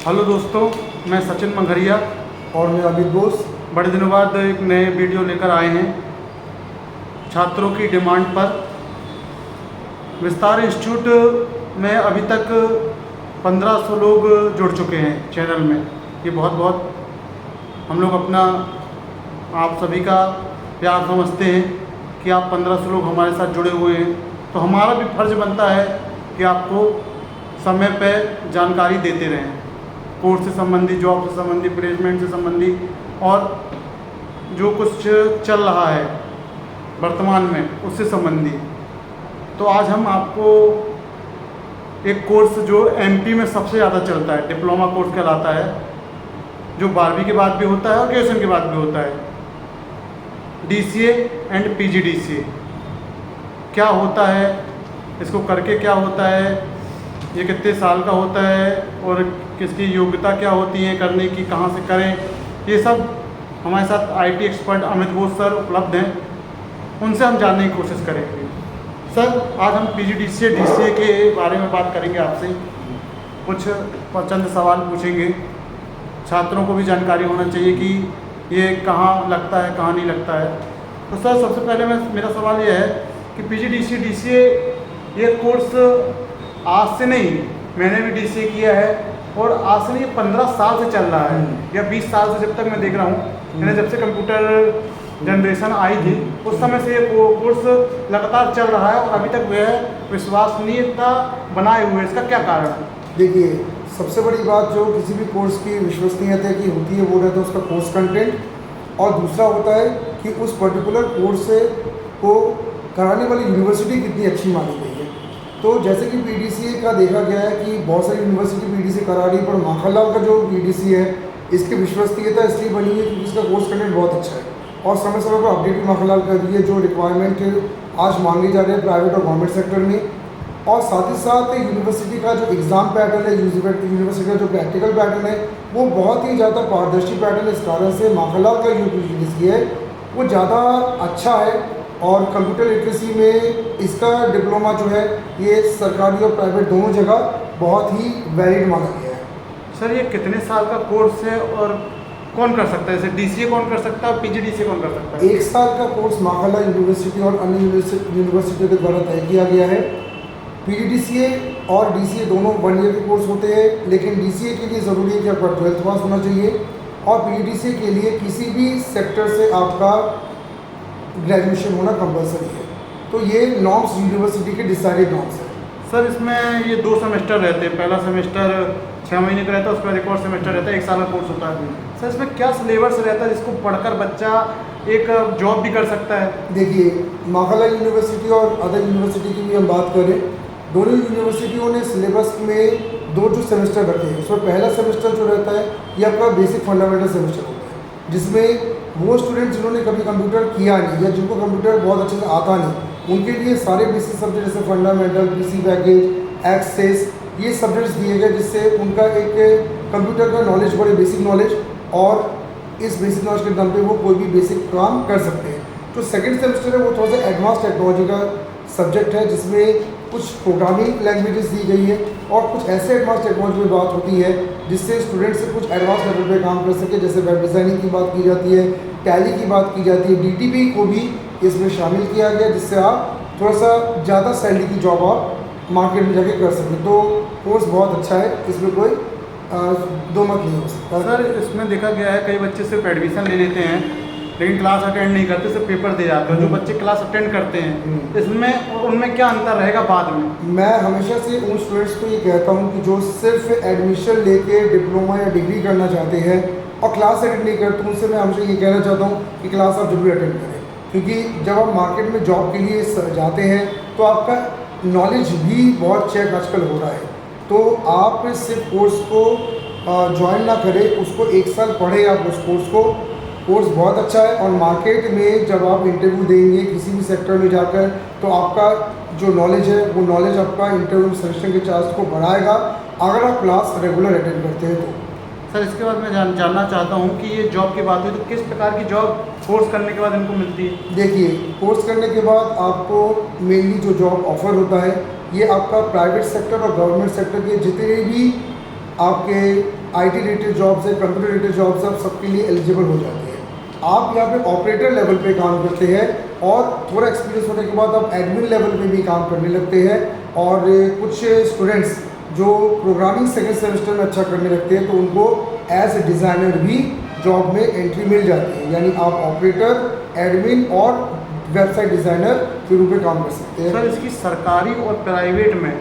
Hello दोस्तों, मैं सचिन मंगरिया और मैं अमित बोस। बड़े दिनों बाद एक नए वीडियो लेकर आए हैं छात्रों की डिमांड पर। विस्तार इंस्टीट्यूट में अभी तक 1500 लोग जुड़ चुके हैं चैनल में। ये बहुत बहुत हम लोग अपना आप सभी का प्यार समझते हैं कि आप 1500 लोग हमारे साथ जुड़े हुए हैं, तो हमारा भी फर्ज बनता है कि आपको समय पर जानकारी देते रहें, कोर्स से संबंधी, जॉब से संबंधी, प्लेसमेंट से संबंधी और जो कुछ चल रहा है वर्तमान में उससे संबंधी। तो आज हम आपको एक कोर्स जो एमपी में सबसे ज़्यादा चलता है, डिप्लोमा कोर्स कहलाता है, जो 12वीं के बाद भी होता है और ग्रेजुएशन के बाद भी होता है, डीसीए एंड पीजीडीसीए। क्या होता है, इसको करके क्या होता है, ये कितने साल का होता है और किसकी योग्यता क्या होती है करने की, कहाँ से करें, ये सब हमारे साथ IT expert Amit Bose sir उपलब्ध हैं, उनसे हम जानने की कोशिश करेंगे। सर, आज हम पीजीडीसीए डीसीए के बारे में बात करेंगे आपसे, कुछ चंद सवाल पूछेंगे। छात्रों को भी जानकारी होना चाहिए कि ये कहाँ लगता है, कहाँ नहीं लगता है। तो सर, सबसे पहले मेरा सवाल ये है कि पीजीडीसीए डीसीए ये कोर्स आज से नहीं, मैंने भी डीसीए किया है और आज से नहीं, 15 साल से चल रहा है या 20 साल से, जब तक मैं देख रहा हूँ, मैंने जब से कंप्यूटर जनरेशन आई थी उस समय से ये कोर्स लगातार चल रहा है और अभी तक वह विश्वसनीयता बनाए हुए। इसका क्या कारण है? देखिए, सबसे बड़ी बात जो किसी भी कोर्स की विश्वसनीयता की होती है वो रहता है उसका कोर्स कंटेंट, और दूसरा होता है कि उस पर्टिकुलर कोर्स को कराने वाली यूनिवर्सिटी कितनी अच्छी मानी गई है। तो जैसे कि पीडीसीए का देखा गया है कि बहुत सारी यूनिवर्सिटी पीडीसीए करा रही है, पर माखनलाल का जो पीडीसीए है इसकी विश्वसनीयता इसलिए बनी है क्योंकि इसका कोर्स कंटेंट बहुत अच्छा है और समय समय पर अपडेट भी माखनलाल कर रही है जो रिक्वायरमेंट आज मांगे जा रहे हैं प्राइवेट और गवर्नमेंट सेक्टर में। और साथ ही साथ यूनिवर्सिटी का जो एग्ज़ाम पैटर्न है, यूनिवर्सिटी का जो प्रैक्टिकल पैटर्न है वो बहुत ही ज़्यादा पारदर्शी पैटर्न है। इस कारण से माखनलाल का जो पीडीसीए है वो ज़्यादा अच्छा है और कंप्यूटर लिटरेसी में इसका डिप्लोमा जो है ये सरकारी और प्राइवेट दोनों जगह बहुत ही वैलिड माना गया है। सर, ये कितने साल का कोर्स है और कौन कर सकता है? जैसे डीसीए कौन कर सकता है और पीजीडीसीए कौन कर सकता है? 1 साल का कोर्स माखनलाल यूनिवर्सिटी और अन्य यूनिवर्सिटियों के द्वारा तय किया गया है। पीजीडीसीए और डीसीए दोनों 1 ईयर के कोर्स होते हैं, लेकिन डीसीए के लिए ज़रूरी है कि आपका 12th पास होना चाहिए और पीजीडीसीए के लिए किसी भी सेक्टर से आपका ग्रेजुएशन होना कंपलसरी है। तो ये नॉर्म्स यूनिवर्सिटी के डिसाइडेड नॉर्म्स हैं। सर, इसमें ये 2 सेमेस्टर रहते हैं। पहला सेमेस्टर 6 महीने का रहता है, उसके बाद एक और सेमेस्टर रहता है, 1 साल का कोर्स होता है। सर, इसमें क्या सिलेबस रहता है जिसको पढ़कर बच्चा एक जॉब भी कर सकता है? देखिए, माखनलाल यूनिवर्सिटी और अदर यूनिवर्सिटी की भी हम बात करें, दोनों यूनिवर्सिटियों ने सिलेबस में 2 जो सेमेस्टर रखे हैं उसमें पहला सेमेस्टर जो रहता है ये आपका बेसिक फंडामेंटल सेमेस्टर होता है, जिसमें वो स्टूडेंट जिन्होंने कभी कंप्यूटर किया नहीं या जिनको कंप्यूटर बहुत अच्छे से आता नहीं उनके लिए सारे बेसिक सब्जेक्ट जैसे फंडामेंटल, पीसी पैकेज, एक्सेस, ये सब्जेक्ट्स दिए गए जिससे उनका एक कंप्यूटर का नॉलेज बढ़े, बेसिक नॉलेज, और इस बेसिक नॉलेज के दम पे वो कोई भी बेसिक काम कर सकते हैं। जो सेकंड सेमेस्टर है वो थोड़ा सा एडवांस टेक्नोलॉजी का सब्जेक्ट है जिसमें कुछ प्रोग्रामिंग लैंग्वेजेस दी गई है और कुछ ऐसे एडवांस टेक्नोलॉजी में बात होती है जिससे स्टूडेंट से कुछ एडवांस लेवल पे काम कर सके, जैसे वेब डिज़ाइनिंग की बात की जाती है, टैली की बात की जाती है, डीटीपी को भी इसमें शामिल किया गया जिससे आप थोड़ा सा ज़्यादा सैलरी की जॉब आप मार्केट में जाके कर सकें। तो कोर्स बहुत अच्छा है, इसमें कोई दो मत नहीं हो सकता। सर, इसमें देखा गया है कई बच्चे सिर्फ एडमिशन ले लेते हैं लेकिन क्लास अटेंड नहीं करते, सिर्फ पेपर दे जाते हैं। जो बच्चे क्लास अटेंड करते हैं इसमें और उनमें क्या अंतर रहेगा बाद में? मैं हमेशा से उन स्टूडेंट्स को ये कहता हूँ कि जो सिर्फ एडमिशन लेके डिप्लोमा या डिग्री करना चाहते हैं और क्लास अटेंड नहीं करते, उनसे मैं हमेशा ये कहना चाहता हूँ कि क्लास आप जरूर अटेंड करें, क्योंकि जब आप मार्केट में जॉब के लिए जाते हैं तो आपका नॉलेज भी बहुत चेक आजकल हो रहा है। तो आप सिर्फ कोर्स को ज्वाइन ना करें, उसको 1 साल पढ़ें आप उस कोर्स को। कोर्स बहुत अच्छा है और मार्केट में जब आप इंटरव्यू देंगे किसी भी सेक्टर में जाकर तो आपका जो नॉलेज है वो नॉलेज आपका इंटरव्यू सिलेक्शन के चांस को बढ़ाएगा अगर आप क्लास रेगुलर अटेंड करते हैं तो। सर, इसके बाद मैं जानना चाहता हूँ कि ये जॉब की बात हुई तो किस प्रकार की जॉब कोर्स करने के बाद इनको मिलती है? देखिए, कोर्स करने के बाद आपको मेनली जो जॉब ऑफर होता है ये आपका प्राइवेट सेक्टर और गवर्नमेंट सेक्टर के जितने भी आपके IT रिलेटेड जॉब्स है, कंप्यूटर रिलेटेड जॉब्स है, आप सबके लिए एलिजिबल हो जाते हैं। आप यहाँ पे ऑपरेटर लेवल पे काम करते हैं और थोड़ा एक्सपीरियंस होने के बाद आप एडमिन लेवल पे भी काम करने लगते हैं। और कुछ स्टूडेंट्स जो प्रोग्रामिंग सेकंड सेमेस्टर में अच्छा करने लगते हैं तो उनको एज ए डिज़ाइनर भी जॉब में एंट्री मिल जाती है, यानी आप ऑपरेटर, एडमिन और वेबसाइट डिज़ाइनर के रूप में काम कर सकते हैं। सर इसकी सरकारी और प्राइवेट में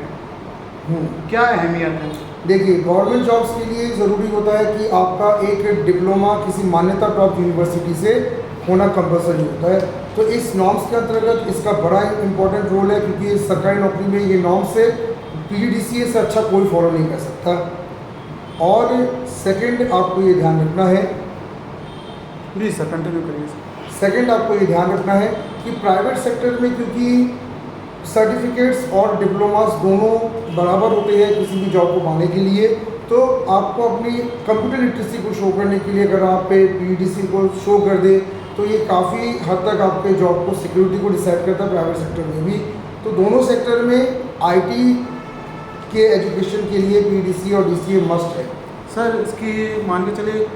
क्या अहमियत है? देखिए, गवर्नमेंट जॉब्स के लिए ज़रूरी होता है कि आपका एक डिप्लोमा किसी मान्यता प्राप्त यूनिवर्सिटी से होना कंपलसरी होता है। तो इस नॉर्म्स के अंतर्गत इसका बड़ा इम्पोर्टेंट रोल है, क्योंकि सरकारी नौकरी में ये नॉर्म से PGDCA से अच्छा कोई फॉलो नहीं कर सकता। और सेकंड आपको ये ध्यान रखना है, जी सर कंटिन्यू करिए। सेकंड आपको ये ध्यान रखना है कि प्राइवेट सेक्टर में क्योंकि सर्टिफिकेट्स और डिप्लोमास दोनों बराबर होते हैं किसी भी जॉब को पाने के लिए, तो आपको अपनी कंप्यूटर लिटरेसी को शो करने के लिए अगर आप PGDCA को शो कर दें तो ये काफ़ी हद तक आपके जॉब को, सिक्योरिटी को डिसाइड करता है प्राइवेट सेक्टर में भी। तो दोनों सेक्टर में IT के एजुकेशन के लिए PGDCA और DCA मस्ट है। सर इसकी मान के चलिए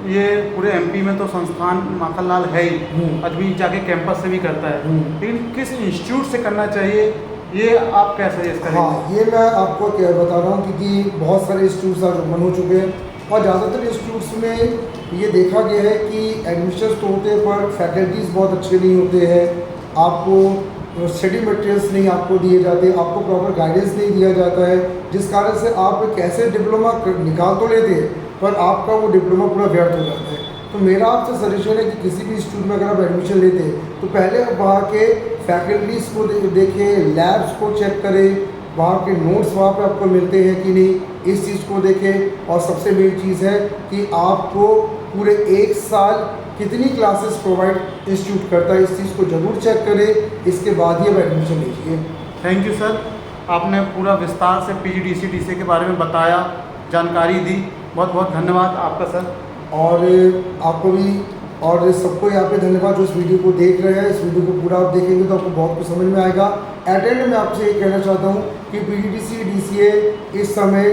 ये पूरे MP में तो संस्थान माखनलाल है ही, अभी जाके कैंपस से भी करता है, लेकिन किस इंस्टीट्यूट से करना चाहिए ये आप क्या सजेस्ट करेंगे? हाँ, ये मैं आपको क्या बता रहा हूँ, क्योंकि बहुत सारे इंस्टीट्यूट्स आज ओपन हो चुके हैं और ज़्यादातर इंस्टीट्यूट्स में ये देखा गया है कि एडमिशन्स तो होते हैं पर फैकल्टीज़ बहुत अच्छे नहीं होते हैं, आपको स्टडी मटेरियल्स नहीं आपको दिए जाते, आपको प्रॉपर गाइडेंस नहीं दिया जाता है, जिस कारण से आप कैसे डिप्लोमा निकाल तो लेते हैं पर आपका वो डिप्लोमा पूरा व्यर्थ हो जाता है। तो मेरा आपसे सजेशन है कि किसी भी इंस्टीट्यूट में अगर आप एडमिशन लेते हैं तो पहले आप वहाँ के फैकल्टीज़ को देखें, लैब्स को चेक करें, वहाँ के नोट्स वहाँ पे आपको मिलते हैं कि नहीं, इस चीज़ को देखें। और सबसे मेन चीज़ है कि आपको पूरे 1 साल कितनी क्लासेस प्रोवाइड इंस्टीट्यूट करता है, इस चीज़ को ज़रूर चेक करें, इसके बाद ही आप एडमिशन लीजिए। थैंक यू सर, आपने पूरा विस्तार से PGDCA DCA के बारे में बताया, जानकारी दी, बहुत बहुत धन्यवाद आपका सर। और आपको भी और सबको यहाँ पे धन्यवाद जो इस वीडियो को देख रहे हैं। इस वीडियो को पूरा आप देखेंगे तो आपको बहुत कुछ समझ में आएगा। एट एंड मैं आपसे ये कहना चाहता हूँ कि PGDCA DCA इस समय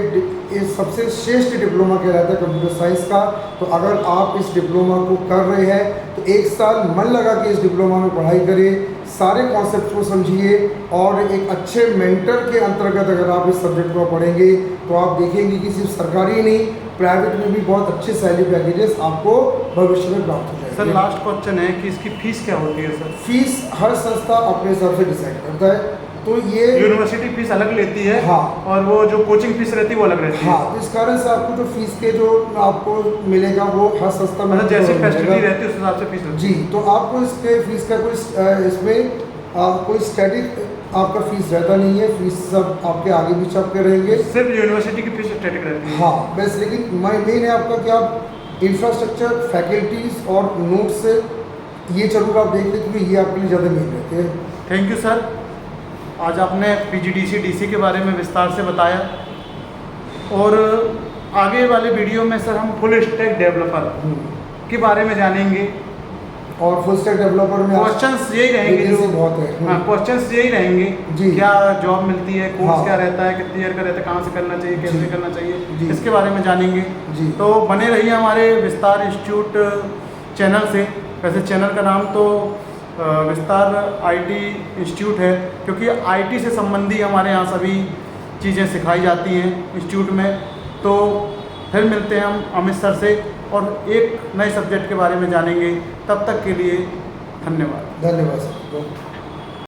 इस सबसे श्रेष्ठ डिप्लोमा कहलाता है कंप्यूटर साइंस का। तो अगर आप इस डिप्लोमा को कर रहे हैं तो 1 साल मन लगा के इस डिप्लोमा में पढ़ाई करें, सारे कॉन्सेप्ट को समझिए और एक अच्छे मेंटर के अंतर्गत अगर आप इस सब्जेक्ट को पढ़ेंगे तो आप देखेंगे कि सिर्फ सरकारी नहीं, प्राइवेट में भी बहुत अच्छे सैलरी पैकेजेस आपको भविष्य में प्राप्त हो जाएंगे। सर लास्ट क्वेश्चन है कि इसकी फीस क्या होती है सर? फीस हर संस्था अपने हिसाब से डिसाइड करता है, तो ये यूनिवर्सिटी फीस अलग लेती है। हाँ, और वो जो कोचिंग फीस रहती है वो अलग रहती है। हाँ, तो इस कारण से आपको जो फीस के जो आपको मिलेगा वो हर संस्था में मतलब जैसी फैसिलिटी रहती है उस हिसाब से फीस लगती जी। तो आपको इसके फीस का कोई इसमें कोई स्टैटिक आपका फीस रहता नहीं है, फीस सब आपके आगे पीछे आपके रहेंगे। सिर्फ यूनिवर्सिटी की फीस स्टैटिक रहती है। हाँ बस, लेकिन मेन है आपका कि आप इंफ्रास्ट्रक्चर, फैकल्टीज़ और नोट्स ये जरूर आप देख लें क्योंकि ये आपके लिए ज़्यादा मेन रहते हैं। थैंक यू सर, आज आपने PGDCA DCA के बारे में विस्तार से बताया और आगे वाले वीडियो में सर हम फुल स्टैक डेवलपर के बारे में जानेंगे और फुल स्टैक डेवलपर में क्वेश्चंस यही रहेंगे जो बहुत है। हाँ, क्वेश्चंस यही रहेंगे जी। क्या जॉब मिलती है, कोर्स हाँ। क्या रहता है, कितनी ईयर का रहता है, कहाँ से करना चाहिए, कैसे जी। करना चाहिए, जी। इसके बारे में जानेंगे। जी। तो बने रहिए हमारे विस्तार इंस्टीट्यूट चैनल से। वैसे चैनल का नाम तो विस्तार IT इंस्टीट्यूट है क्योंकि IT से संबंधी हमारे यहाँ सभी चीज़ें सिखाई जाती हैं इंस्टीट्यूट में। तो फिर मिलते हैं हम अमित सर से और एक नए सब्जेक्ट के बारे में जानेंगे। तब तक के लिए धन्यवाद। धन्यवाद सर।